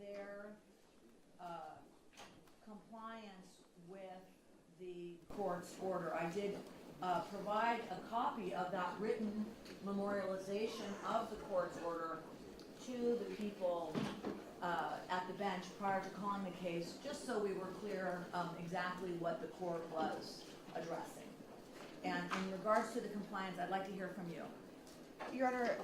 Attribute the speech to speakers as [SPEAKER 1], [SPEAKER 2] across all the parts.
[SPEAKER 1] their compliance with the court's order. I did provide a copy of that written memorialization of the court's order to the people at the bench prior to calling the case, just so we were clear exactly what the court was addressing. And in regards to the compliance, I'd like to hear from you.
[SPEAKER 2] Your Honor,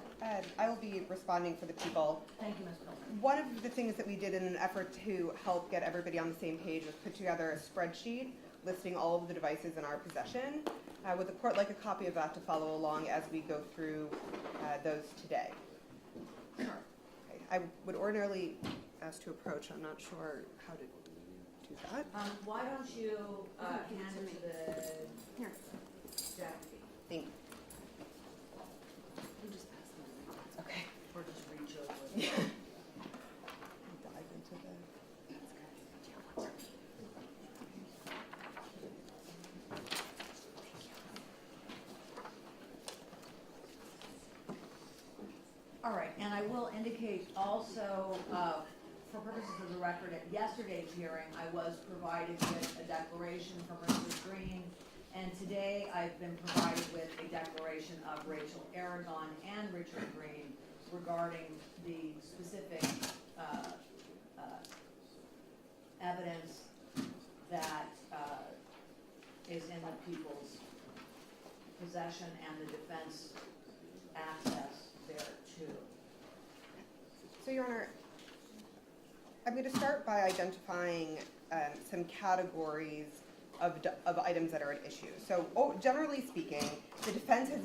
[SPEAKER 2] I will be responding for the people.
[SPEAKER 1] Thank you, Ms. Pilgrim.
[SPEAKER 2] One of the things that we did in an effort to help get everybody on the same page was put together a spreadsheet listing all of the devices in our possession. Would the court like a copy of that to follow along as we go through those today?
[SPEAKER 1] Sure.
[SPEAKER 2] Okay. I would ordinarily ask to approach. I'm not sure how to do that.
[SPEAKER 1] Why don't you hand it to the
[SPEAKER 2] Here.
[SPEAKER 1] deputy,
[SPEAKER 2] Thank you. Okay.
[SPEAKER 1] or just reach over?
[SPEAKER 2] Yeah. Dive into the.
[SPEAKER 1] All right, and I will indicate also, for purposes of the record, at yesterday's hearing, I was provided with a declaration from Richard Green, and today I've been provided with a declaration of Rachel Aragon and Richard Green regarding the specific evidence that is in the people's possession and the defense access thereto.
[SPEAKER 2] So, Your Honor, I'm going to start by identifying some categories of items that are at issue. So, generally speaking, the defense has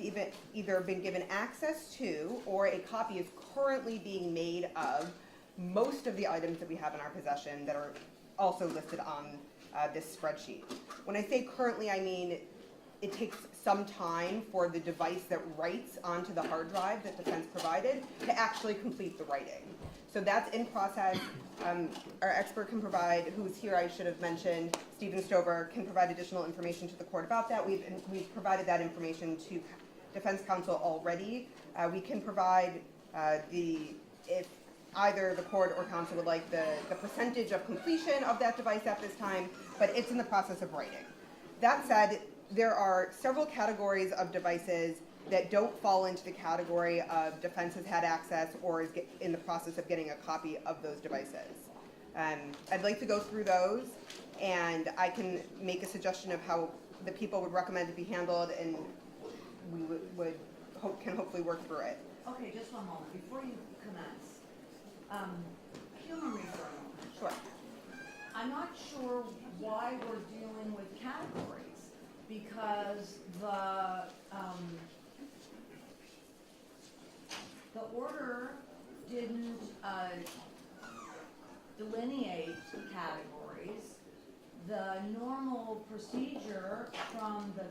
[SPEAKER 2] either been given access to or a copy is currently being made of most of the items that we have in our possession that are also listed on this spreadsheet. When I say currently, I mean it takes some time for the device that writes onto the hard drive that defense provided to actually complete the writing. So that's in process. Our expert can provide, who's here I should have mentioned, Stephen Stover, can provide additional information to the court about that. We've provided that information to defense counsel already. We can provide if either the court or counsel would like the percentage of completion of that device at this time, but it's in the process of writing. That said, there are several categories of devices that don't fall into the category of defense has had access or is in the process of getting a copy of those devices. I'd like to go through those, and I can make a suggestion of how the people would recommend it be handled, and we can hopefully work through it.
[SPEAKER 1] Okay, just one moment. Before you commence, humor me for a moment.
[SPEAKER 2] Sure.
[SPEAKER 1] I'm not sure why we're dealing with categories, because the order didn't delineate categories. The normal procedure from the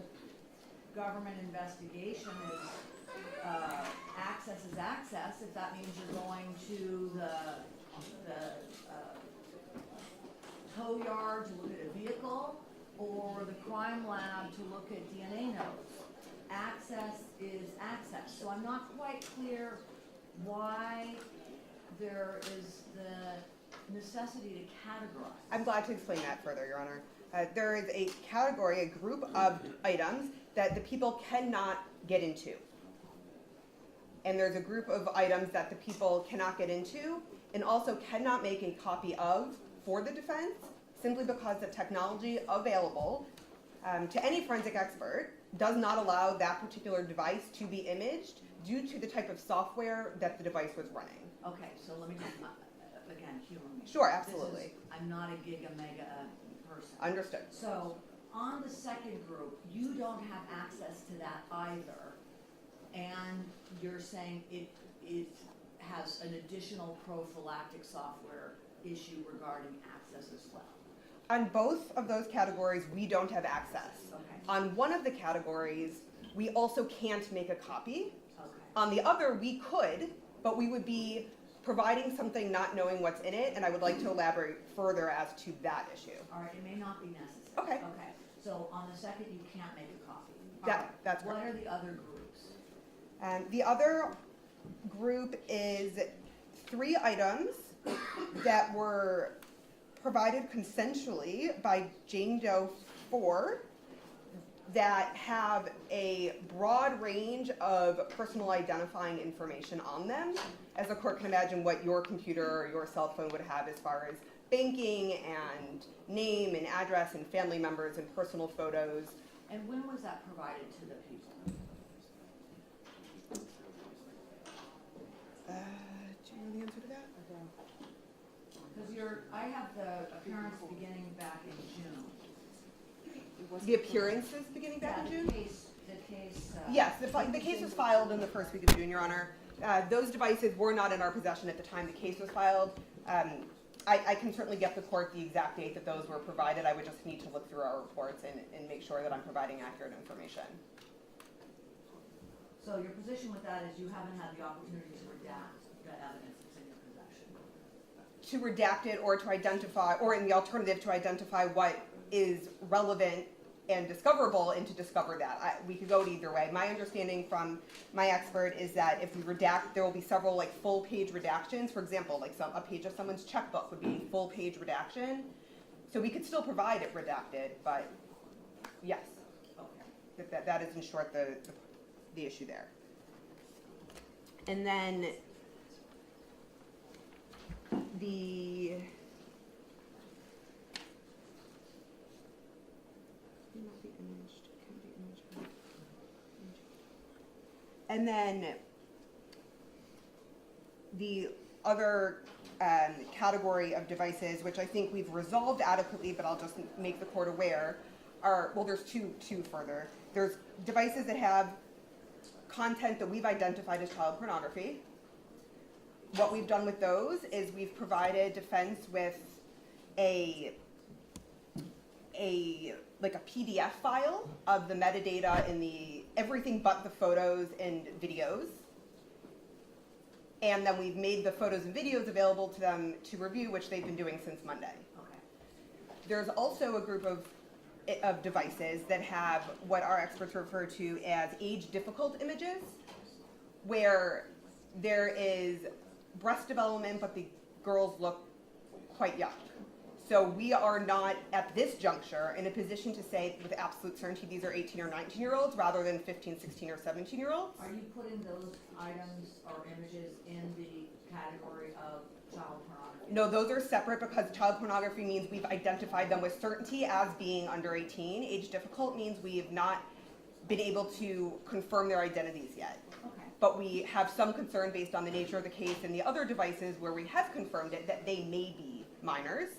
[SPEAKER 1] government investigation is access is access. If that means you're going to the tow yard to look at a vehicle, or the crime lab to look at DNA notes. Access is access. So I'm not quite clear why there is the necessity to categorize.
[SPEAKER 2] I'm glad to explain that further, Your Honor. There is a category, a group of items that the people cannot get into. And there's a group of items that the people cannot get into and also cannot make a copy of for the defense, simply because the technology available to any forensic expert does not allow that particular device to be imaged due to the type of software that the device was running.
[SPEAKER 1] Okay, so let me just, again, humor me.
[SPEAKER 2] Sure, absolutely.
[SPEAKER 1] I'm not a giga mega person.
[SPEAKER 2] Understood.
[SPEAKER 1] So on the second group, you don't have access to that either, and you're saying it has an additional prophylactic software issue regarding access as well.
[SPEAKER 2] On both of those categories, we don't have access.
[SPEAKER 1] Okay.
[SPEAKER 2] On one of the categories, we also can't make a copy.
[SPEAKER 1] Okay.
[SPEAKER 2] On the other, we could, but we would be providing something not knowing what's in it, and I would like to elaborate further as to that issue.
[SPEAKER 1] All right, it may not be necessary.
[SPEAKER 2] Okay.
[SPEAKER 1] Okay, so on the second, you can't make a copy.
[SPEAKER 2] That's
[SPEAKER 1] What
[SPEAKER 2] correct.
[SPEAKER 1] are the other groups?
[SPEAKER 2] The other group is 3 items that were provided consensually by Jane Doe 4 that have a broad range of personal identifying information on them. As the court can imagine what your computer or your cell phone would have as far as banking and name and address and family members and personal photos.
[SPEAKER 1] And when was that provided to the people?
[SPEAKER 2] Do you know the answer to that?
[SPEAKER 1] Because I have the appearance beginning back in June.
[SPEAKER 2] The appearances beginning back in June?
[SPEAKER 1] The case.
[SPEAKER 2] Yes, the case was filed in the first week of June, Your Honor. Those devices were not in our possession at the time the case was filed. I can certainly get the court the exact date that those were provided. I would just need to look through our reports and make sure that I'm providing accurate information.
[SPEAKER 1] So your position with that is you haven't had the opportunity to redact that evidence that's in your possession?
[SPEAKER 2] To redact it or to identify, or in the alternative, to identify what is relevant and discoverable and to discover that. We could go either way. My understanding from my expert is that if we redact, there will be several like full page redactions. For example, like a page of someone's checkbook would be a full page redaction. So we could still provide it redacted, but yes,
[SPEAKER 1] Okay.
[SPEAKER 2] that is in short the issue there. And then the and then the other category of devices, which I think we've resolved adequately, but I'll just make the court aware, are, well, there's two further. There's devices that have content that we've identified as child pornography. What we've done with those is we've provided defense with a PDF file of the metadata in the everything but the photos and videos. And then we've made the photos and videos available to them to review, which they've been doing since Monday.
[SPEAKER 1] Okay.
[SPEAKER 2] There's also a group of devices that have what our experts refer to as age difficult images, where there is breast development, but the girls look quite young. So we are not at this juncture in a position to say with absolute certainty these are 18 or 19-year-olds rather than 15, 16, or 17-year-olds.
[SPEAKER 1] Are you putting those items or images in the category of child pornography?
[SPEAKER 2] No, those are separate because child pornography means we've identified them with certainty as being under 18. Age difficult means we have not been able to confirm their identities yet.
[SPEAKER 1] Okay.
[SPEAKER 2] But we have some concern based on the nature of the case and the other devices where we have confirmed it that they may be minors.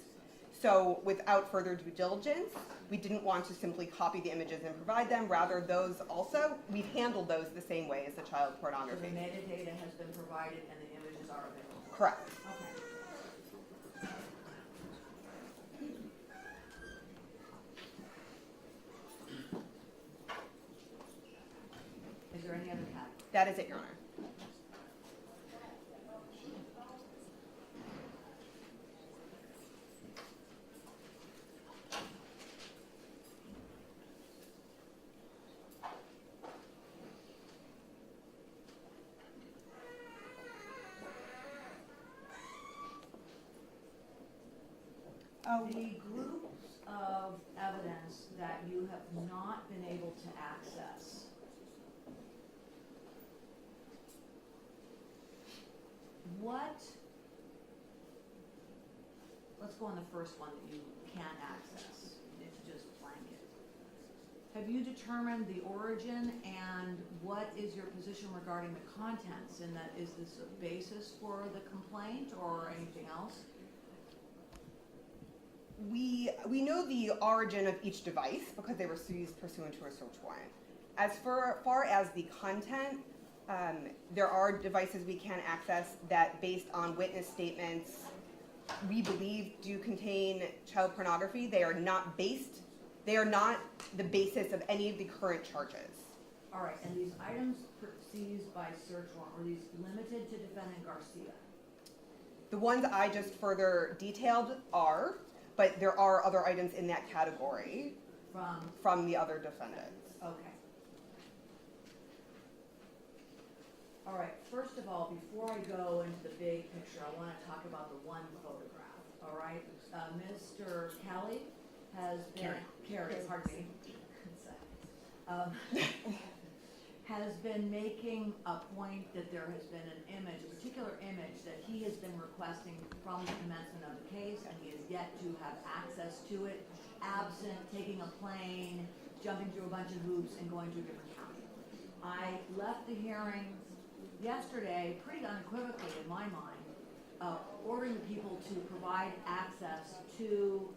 [SPEAKER 2] So without further due diligence, we didn't want to simply copy the images and provide them. Rather, those also, we've handled those the same way as the child
[SPEAKER 1] So
[SPEAKER 2] pornography.
[SPEAKER 1] the metadata has been provided and the images are available?
[SPEAKER 2] Correct.
[SPEAKER 1] Okay. Is there any other category?
[SPEAKER 2] That is it, Your Honor.
[SPEAKER 1] The groups of evidence that you have not been able to access, let's go on the first one that you can access. It's just blanket. Have you determined the origin and what is your position regarding the contents? And that, is this a basis for the complaint or anything else?
[SPEAKER 2] We know the origin of each device because they were seized pursuant to a search warrant. As far as the content, there are devices we can access that, based on witness statements, we believe do contain child pornography. They are not the basis of any of the current charges.
[SPEAKER 1] All right, and these items seized by search warrant, were these limited to defendant Garcia?
[SPEAKER 2] The ones I just further detailed are, but there are other items in that category from the other defendants.
[SPEAKER 1] Okay. All right, first of all, before I go into the big picture, I want to talk about the one photograph, all right? Mr. Kelly has been, Carey, pardon me, has been making a point that there has been an image, a particular image that he has been requesting from the commencement of the case, and he has yet to have access to it, absent taking a plane, jumping through a bunch of hoops, and going to a different county. I left the hearing yesterday pretty unequivocally in my mind, ordering the people to provide access to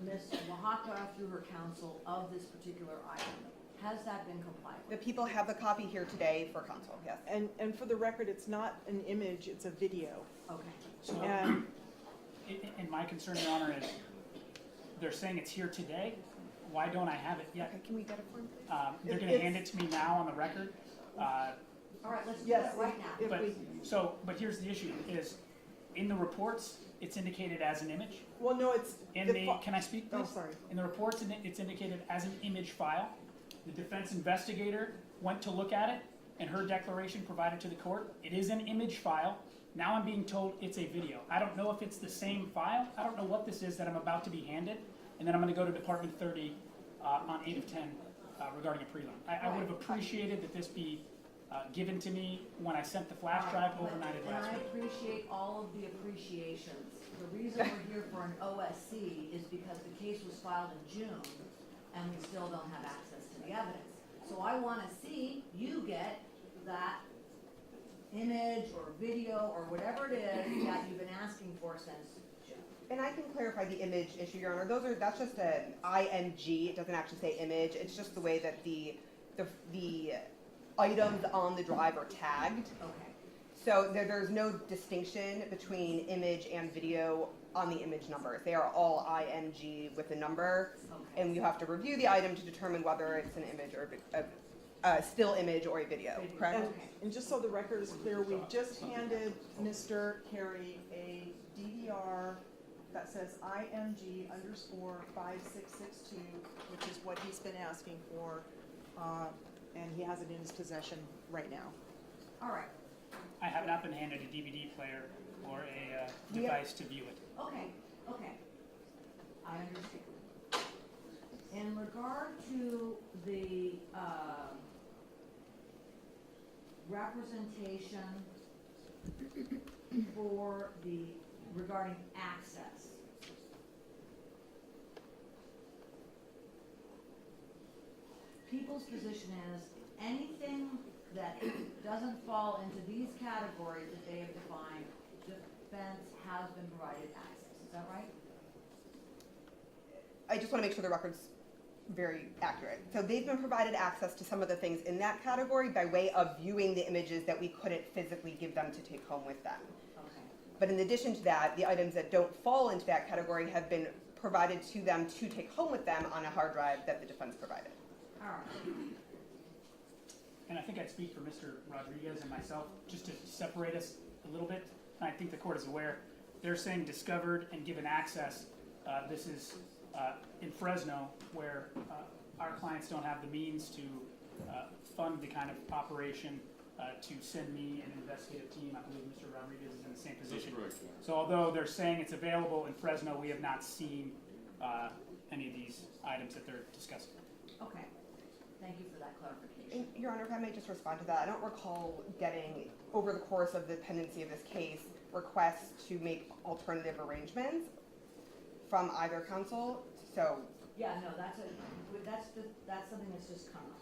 [SPEAKER 1] Ms. Oaxaca through her counsel of this particular item. Has that been complied with?
[SPEAKER 2] The people have the copy here today for counsel, yes.
[SPEAKER 3] And for the record, it's not an image, it's a video.
[SPEAKER 1] Okay.
[SPEAKER 4] So,
[SPEAKER 3] And
[SPEAKER 4] and my concern, Your Honor, is they're saying it's here today. Why don't I have it yet?
[SPEAKER 2] Okay, can we get it for him, please?
[SPEAKER 4] They're going to hand it to me now on the record.
[SPEAKER 1] All right, let's do
[SPEAKER 3] yes,
[SPEAKER 1] that right now.
[SPEAKER 3] if we,
[SPEAKER 4] But here's the issue: is in the reports, it's indicated as an image.
[SPEAKER 3] well, no, it's.
[SPEAKER 4] Can I speak, please?
[SPEAKER 3] Oh, sorry.
[SPEAKER 4] In the reports, it's indicated as an image file. The defense investigator went to look at it, and her declaration provided to the court, it is an image file. Now I'm being told it's a video. I don't know if it's the same file. I don't know what this is that I'm about to be handed. And then I'm going to go to Department 30 on 8 of 10 regarding a prelim. I would have appreciated that this be given to me when I sent the flash drive overnighted
[SPEAKER 1] And
[SPEAKER 4] last
[SPEAKER 1] I
[SPEAKER 4] week.
[SPEAKER 1] appreciate all of the appreciations. The reason we're here for an OSC is because the case was filed in June, and we still don't have access to the evidence. So I want to see you get that image or video or whatever it is that you've been asking for since June.
[SPEAKER 2] And I can clarify the image issue, Your Honor. That's just an IMG. It doesn't actually say image. It's just the way that the items on the drive are tagged.
[SPEAKER 1] Okay.
[SPEAKER 2] So there's no distinction between image and video on the image numbers. They are all IMG with a number,
[SPEAKER 1] Okay.
[SPEAKER 2] and you have to review the item to determine whether it's an image or a still image or a video, correct?
[SPEAKER 3] And,
[SPEAKER 1] Okay.
[SPEAKER 3] and just so the record is clear, we've just handed Mr. Carey a DVR that says IMG _ 5662, which is what he's been asking for, and he has it in his possession right now.
[SPEAKER 1] All right.
[SPEAKER 4] I have not been handed a DVD player or a device to view it.
[SPEAKER 1] Okay. Okay. I understand. In regard to the representation for regarding access, people's position is anything that doesn't fall into these categories that they have defined, defense has been provided access. Is that right?
[SPEAKER 2] I just want to make sure the record's very accurate. So they've been provided access to some of the things in that category by way of viewing the images that we couldn't physically give them to take home with them.
[SPEAKER 1] Okay.
[SPEAKER 2] But in addition to that, the items that don't fall into that category have been provided to them to take home with them on a hard drive that the defense provided.
[SPEAKER 1] All right.
[SPEAKER 4] And I think I'd speak for Mr. Rodriguez and myself, just to separate us a little bit. And I think the court is aware. They're saying discovered and given access. This is in Fresno, where our clients don't have the means to fund the kind of operation to send me an investigative team. I believe Mr. Rodriguez is in the same position.
[SPEAKER 5] That's correct, yeah.
[SPEAKER 4] So although they're saying it's available in Fresno, we have not seen any of these items that they're discussing.
[SPEAKER 1] Okay. Thank you for that clarification.
[SPEAKER 2] And, Your Honor, if I may just respond to that, I don't recall getting, over the course of the pendency of this case, requests to make alternative arrangements from either counsel. So
[SPEAKER 1] Yeah, no, that's something that's just come up.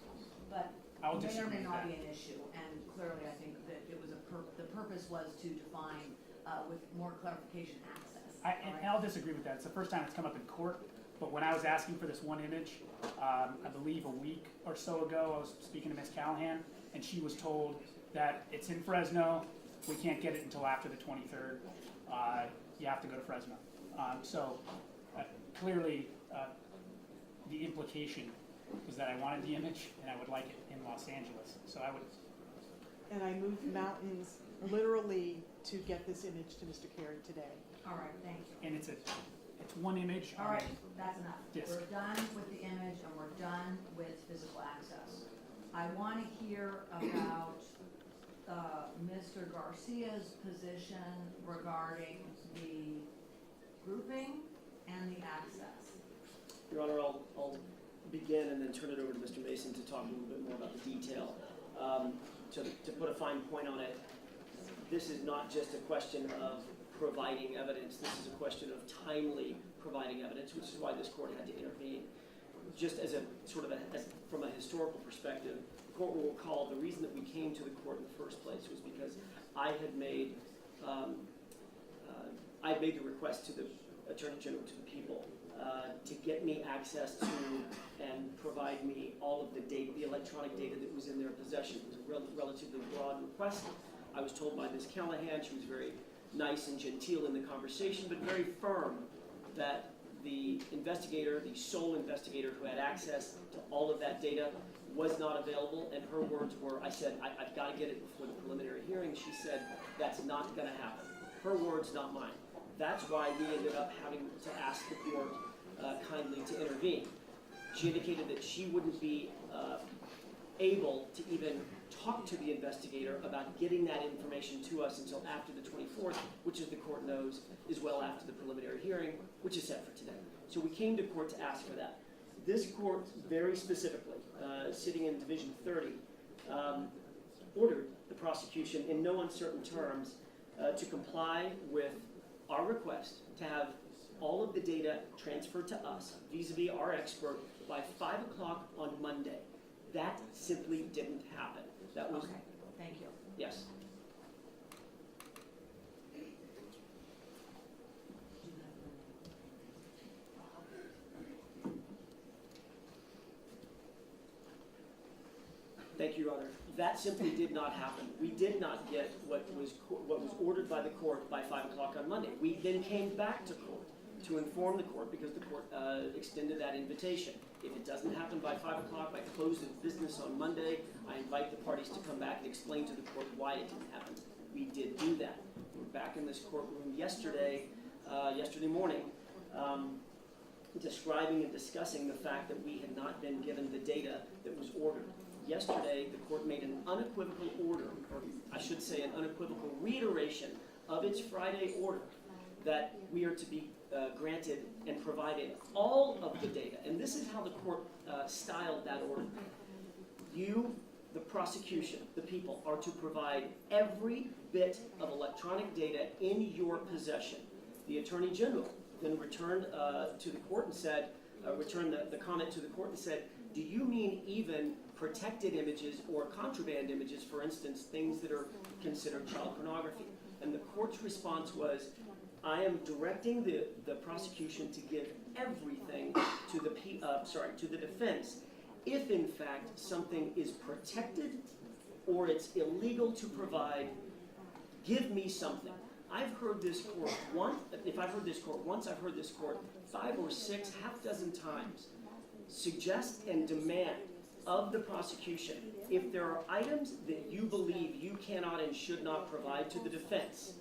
[SPEAKER 1] But
[SPEAKER 4] I will
[SPEAKER 1] may or
[SPEAKER 4] disagree
[SPEAKER 1] may
[SPEAKER 4] with
[SPEAKER 1] not
[SPEAKER 4] that.
[SPEAKER 1] be an issue, and clearly I think that it was the purpose was to define with more clarification access.
[SPEAKER 4] And I'll disagree with that. It's the first time it's come up in court, but when I was asking for this one image, I believe a week or so ago, I was speaking to Ms. Callahan, and she was told that it's in Fresno, we can't get it until after the 23rd. You have to go to Fresno. So clearly, the implication was that I wanted the image and I would like it in Los Angeles. So I would.
[SPEAKER 3] And I moved mountains literally to get this image to Mr. Carey today.
[SPEAKER 1] All right, thank you.
[SPEAKER 4] And it's one image.
[SPEAKER 1] All right, that's enough.
[SPEAKER 4] Disc.
[SPEAKER 1] We're done with the image and we're done with physical access. I want to hear about Mr. Garcia's position regarding the grouping and the access.
[SPEAKER 5] Your Honor, I'll begin and then turn it over to Mr. Mason to talk a little bit more about the detail. To put a fine point on it, this is not just a question of providing evidence. This is a question of timely providing evidence, which is why this court had to intervene. Just as a sort of from a historical perspective, the court will recall the reason that we came to the court in the first place was because I had made the request to the Attorney General, to the people, to get me access to and provide me all of the data, the electronic data that was in their possession. It was a relatively broad request. I was told by Ms. Callahan, she was very nice and genteel in the conversation, but very firm that the investigator, the sole investigator who had access to all of that data was not available, and her words were, I said, I've got to get it before the preliminary hearing. She said, that's not going to happen. Her words, not mine. That's why we ended up having to ask the court kindly to intervene. She indicated that she wouldn't be able to even talk to the investigator about getting that information to us until after the 24th, which, as the court knows, is well after the preliminary hearing, which is set for today. So we came to court to ask for that. This court, very specifically, sitting in Division 30, ordered the prosecution in no uncertain terms to comply with our request to have all of the data transferred to us, vis-a-vis our expert, by 5 o'clock on Monday. That simply didn't happen. That was,
[SPEAKER 1] Okay, thank you.
[SPEAKER 5] yes. Thank you, Your Honor. That simply did not happen. We did not get what was ordered by the court by 5 o'clock on Monday. We then came back to court to inform the court because the court extended that invitation. If it doesn't happen by 5 o'clock, by close of business on Monday, I invite the parties to come back and explain to the court why it didn't happen. We did do that. We were back in this courtroom yesterday morning, describing and discussing the fact that we had not been given the data that was ordered. Yesterday, the court made an unequivocal order, or I should say an unequivocal reiteration of its Friday order that we are to be granted and provided all of the data. And this is how the court styled that order. You, the prosecution, the people, are to provide every bit of electronic data in your possession. The Attorney General then returned to the court and said, returned the comment to the court and said, do you mean even protected images or contraband images, for instance, things that are considered child pornography? And the court's response was, I am directing the prosecution to give everything to the defense if in fact something is protected or it's illegal to provide. Give me something. I've heard this court once. If I've heard this court once, I've heard this court 5 or 6, half dozen times suggest and demand of the prosecution, if there are items that you believe you cannot and should not provide to the defense,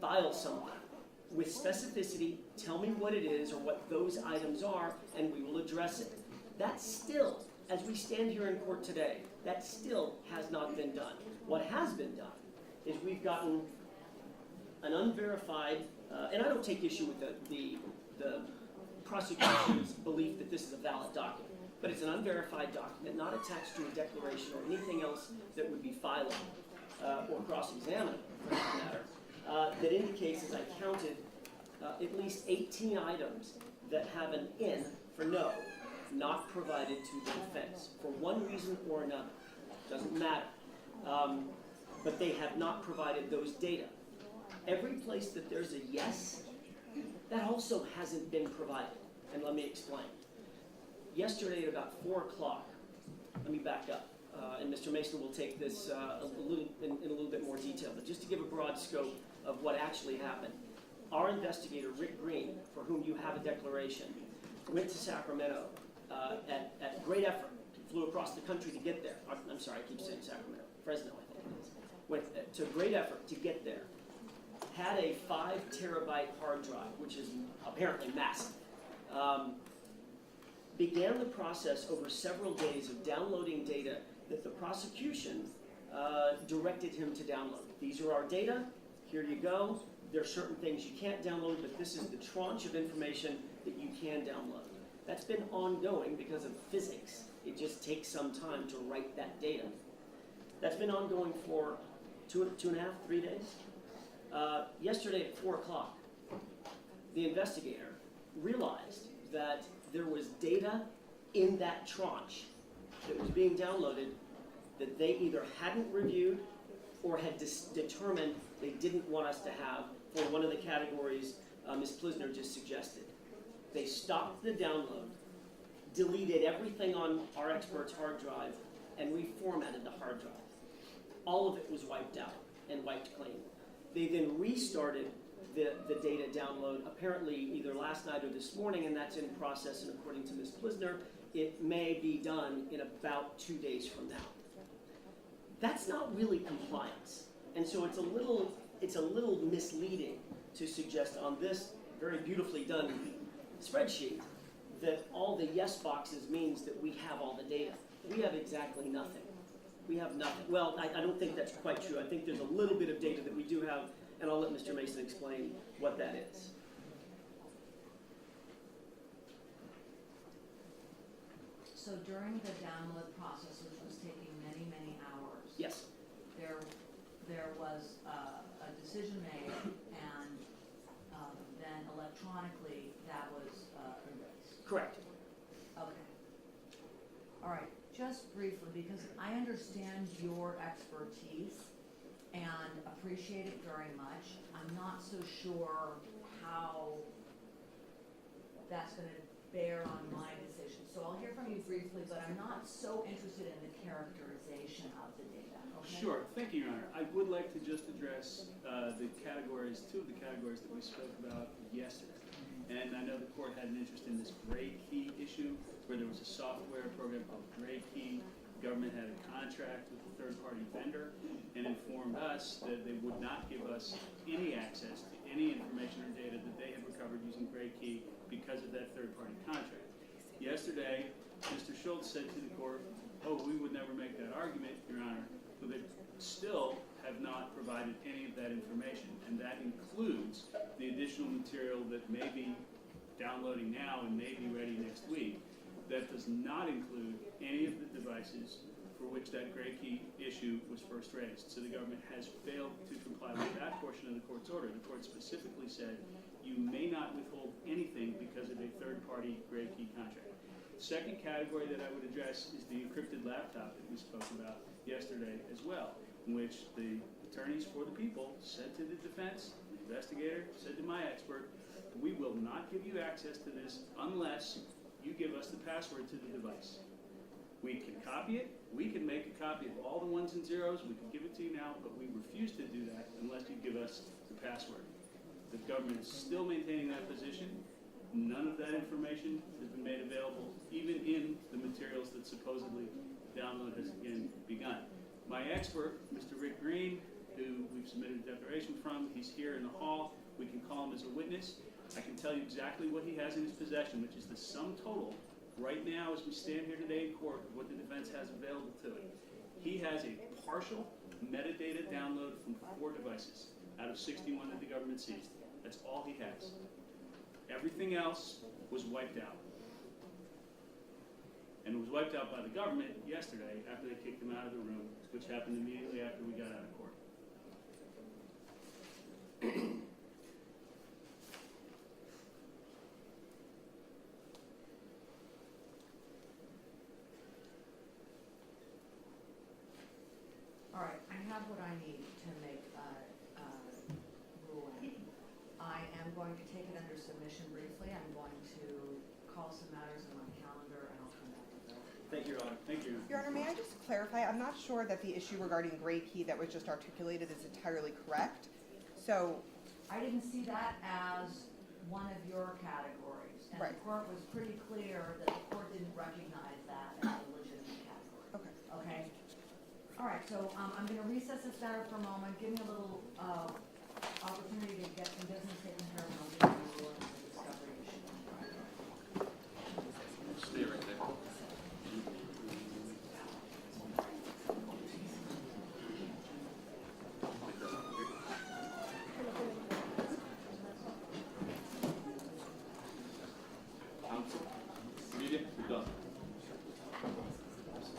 [SPEAKER 5] file something with specificity, tell me what it is or what those items are, and we will address it. That still, as we stand here in court today, that still has not been done. What has been done is we've gotten an unverified, and I don't take issue with the prosecution's belief that this is a valid document, but it's an unverified document, not attached to a declaration or anything else that would be filed or cross-examined, for that matter, that indicates, as I counted, at least 18 items that have an N for no, not provided to the defense, for one reason or another. Doesn't matter. But they have not provided those data. Every place that there's a yes, that also hasn't been provided. And let me explain. Yesterday at about 4 o'clock, let me back up, and Mr. Mason will take this in a little bit more detail, but just to give a broad scope of what actually happened. Our investigator, Rick Green, for whom you have a declaration, went to Sacramento at great effort, flew across the country to get there. I'm sorry, I keep saying Sacramento, Fresno, I think it is. Went to great effort to get there. Had a 5 terabyte hard drive, which is apparently massive. began the process over several days of downloading data that the prosecution directed him to download. These are our data, here you go. There are certain things you can't download, but this is the tranche of information that you can download. That's been ongoing because of physics. It just takes some time to write that data. That's been ongoing for two and a half, 3 days. Yesterday at 4 o'clock, the investigator realized that there was data in that tranche that was being downloaded that they either hadn't reviewed or had determined they didn't want us to have for one of the categories Ms. Plisner just suggested. They stopped the download, deleted everything on our expert's hard drive, and reformatted the hard drive. All of it was wiped out and wiped clean. They then restarted the data download apparently either last night or this morning, and that's in process, and according to Ms. Plisner, it may be done in about 2 days from now. That's not really compliance. And so it's a little misleading to suggest on this very beautifully done spreadsheet that all the yes boxes means that we have all the data. We have exactly nothing. We have nothing. Well, I don't think that's quite true. I think there's a little bit of data that we do have, and I'll let Mr. Mason explain what that is.
[SPEAKER 1] So during the download process, which was taking many, many hours.
[SPEAKER 5] Yes.
[SPEAKER 1] There was a decision made, and then electronically that was erased.
[SPEAKER 5] Correct.
[SPEAKER 1] Okay. All right, just briefly, because I understand your expertise and appreciate it very much. I'm not so sure how that's going to bear on my decision. So I'll hear from you briefly, but I'm not so interested in the characterization of the data, okay?
[SPEAKER 6] Sure, thank you, Your Honor. I would like to just address the categories, two of the categories that we spoke about yesterday. And I know the court had an interest in this Gray Key issue, where there was a software program called Gray Key. The government had a contract with a third-party vendor and informed us that they would not give us any access to any information or data that they had recovered using Gray Key because of that third-party contract. Yesterday, Mr. Schultz said to the court, "Oh, we would never make that argument, Your Honor," but they still have not provided any of that information, and that includes the additional material that may be downloading now and may be ready next week. That does not include any of the devices for which that Gray Key issue was first raised. So the government has failed to comply with that portion of the court's order. The court specifically said you may not withhold anything because of a third-party Gray Key contract. The second category that I would address is the encrypted laptop that we spoke about yesterday as well, in which the attorneys for the people said to the defense, the investigator said to my expert, "We will not give you access to this unless you give us the password to the device. We can copy it, we can make a copy of all the ones and zeros, we can give it to you now, but we refuse to do that unless you give us the password." The government is still maintaining that position. None of that information has been made available, even in the materials that supposedly download has again begun. My expert, Mr. Rick Green, who we've submitted a declaration from, he's here in the hall. We can call him as a witness. I can tell you exactly what he has in his possession, which is the sum total right now as we stand here today in court of what the defense has available to it. He has a partial metadata download from 4 devices out of 61 that the government seized. That's all he has. Everything else was wiped out. And it was wiped out by the government yesterday after they kicked him out of the room, which happened immediately after we got out of court.
[SPEAKER 1] All right, I have what I need to make a ruling. I am going to take it under submission briefly. I'm going to call some matters in my calendar, and I'll come back with those.
[SPEAKER 5] Thank you, Your Honor.
[SPEAKER 6] Thank you.
[SPEAKER 2] Your Honor, may I just clarify? I'm not sure that the issue regarding Gray Key that was just articulated is entirely correct. So,
[SPEAKER 1] I didn't see that as one of your categories, and
[SPEAKER 2] Right.
[SPEAKER 1] the court was pretty clear that the court didn't recognize that as a legitimate category.
[SPEAKER 2] okay.
[SPEAKER 1] Okay? All right, so I'm going to recess this matter for a moment, give me a little opportunity to get some business taken care of, and I'll be